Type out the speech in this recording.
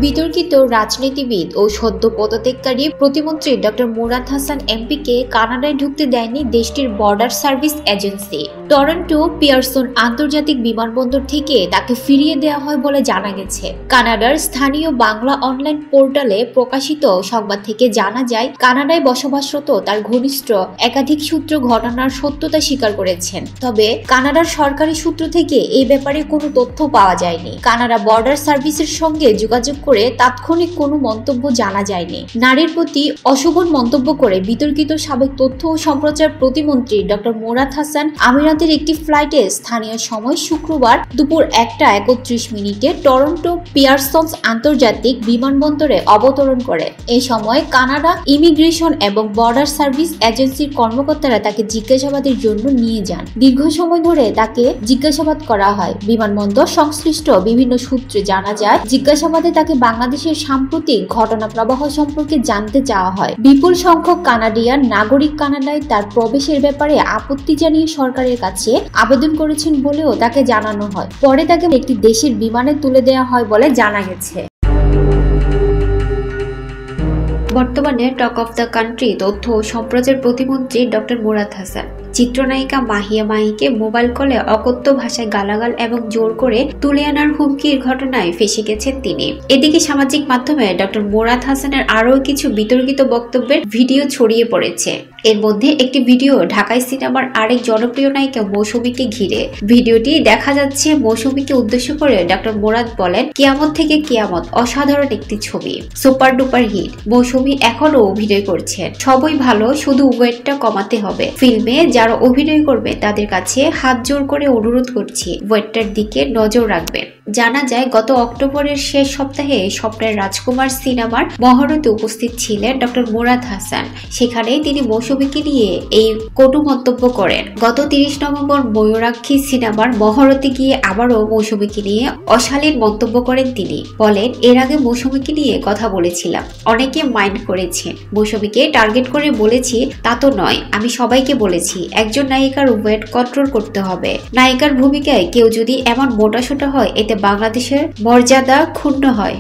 বিতর্কিত রাজনীতিবিদ ও সদ্য পদত্যাগকারী প্রতিমন্ত্রী ডক্টর মুরাদ হাসান এমপিকে কানাডায় ঢুকতে দেয়নি দেশটির border service agency. Toronto Pearson আন্তর্জাতিক বিমানবন্দর থেকে তাকে ফিরিয়ে দেওয়া হয় বলে জানা গেছে। কানাডার স্থানীয় বাংলা অনলাইন পোর্টালে প্রকাশিত সংবাদ থেকে জানা যায়, কানাডায় বসবাসরত তার ঘনিষ্ঠ একাধিক সূত্র ঘটনার সত্যতা স্বীকার করেছেন। তবে কানাডার সরকারি সূত্র থেকে এই ব্যাপারে কোনো তথ্য পাওয়া যায়নি। কানাডা বর্ডার সার্ভিসের সঙ্গে যোগাযোগ করে তাৎক্ষণিক কোনো মন্তব্য জানা যায়নি। নারীর প্রতি অশোভন মন্তব্য করে বিতর্কিত সাবেক তথ্য ও সম্প্রচার প্রতিমন্ত্রী ডক্টর মুরাদ হাসান আমিরাতের একটি ফ্লাইটে স্থানীয় সময় শুক্রবার দুপুর 1:31 টরন্টো পিয়ারসন্স আন্তর্জাতিক বিমানবন্দরে অবতরণ করে। এই সময় কানাডা ইমিগ্রেশন এবং বর্ডার সার্ভিস এজেন্সির কর্মকর্তারা তাকে জিজ্ঞাসাবাদের জন্য নিয়ে যান। দীর্ঘ সময় ধরে তাকে জিজ্ঞাসাবাদ করা হয়। বিমানবন্দর সংশ্লিষ্ট বিভিন্ন সূত্রে জানা যায়, জিজ্ঞাসাবাদে তাকে বাংলাদেশের সাম্প্রতিক ঘটনা প্রবাহ সম্পর্কে জানতে চাওয়া হয়। বিপুল সংখ্যক কানাডিয়ান নাগরিক কানাডায় তার প্রবেশের ব্যাপারে আপত্তি জানিয়ে সরকারের কাছে আবেদন করেছেন বলেও তাকে জানানো হয়। পরে তাকে একটি দেশের বিমানে তুলে দেওয়া হয় বলে জানা গেছে। বর্তমানে টক অফ দ্য কান্ট্রি তথ্য ও সম্প্রচার প্রতিমন্ত্রী ডক্টর মুরাদ হাসান চিত্রনায়িকা মাহিয়া মাহিকে মোবাইল কলে অকথ্য ভাষায় গালাগাল এবং জোর করে তুলে আনার হুমকির ঘটনায় ফেঁসে গেছেন তিনি। এদিকে সামাজিক মাধ্যমে ডক্টর মুরাদ হাসানের আরও কিছু বিতর্কিত বক্তব্যের ভিডিও ছড়িয়ে পড়েছে। এর মধ্যে একটি ভিডিও ঢাকাই সিনেমার আরেক জনপ্রিয় নায়িকা মৌসুমীকে ঘিরে। ভিডিওটি দেখা যাচ্ছে মৌসুমীকে উদ্দেশ্য করে ডক্টর মুরাদ বলেন, কিয়ামত থেকে কিয়ামত অসাধারণ একটি ছবি, সুপার ডুপার হিট। মৌসুমী এখনো অভিনয় করছেন, সবই ভালো, শুধু ওয়েটটা কমাতে হবে। ফিল্মে যারা অভিনয় করবে তাদের কাছে হাত জোর করে অনুরোধ করছি, ওয়েটটার দিকে নজর রাখবেন। জানা যায়, গত অক্টোবরের শেষ সপ্তাহে স্বপ্নের রাজকুমার সিনেমার মহরতে উপস্থিত ছিলেন ডক্টর মুরাদ হাসান। সেখানে তিনি মৌসুমীকে নিয়ে এই কটু মন্তব্য করেন। গত 30 নভেম্বর ময়ূরাক্ষী সিনেমার মহরতে গিয়ে আবারও মৌসুমীকে নিয়ে অশালীন মন্তব্য করেন তিনি। বলেন, এর আগে মৌসুমীকে নিয়ে কথা বলেছিলাম, অনেকে মাইন্ড করেছেন। মৌসুমীকে টার্গেট করে বলেছি তা তো নয়, আমি সবাইকে বলেছি একজন নায়িকার ওয়েট কন্ট্রোল করতে হবে। নায়িকার ভূমিকায় কেউ যদি এমন মোটাসোটা হয়, এতে বাংলাদেশের মর্যাদা ক্ষুণ্ণ হয়।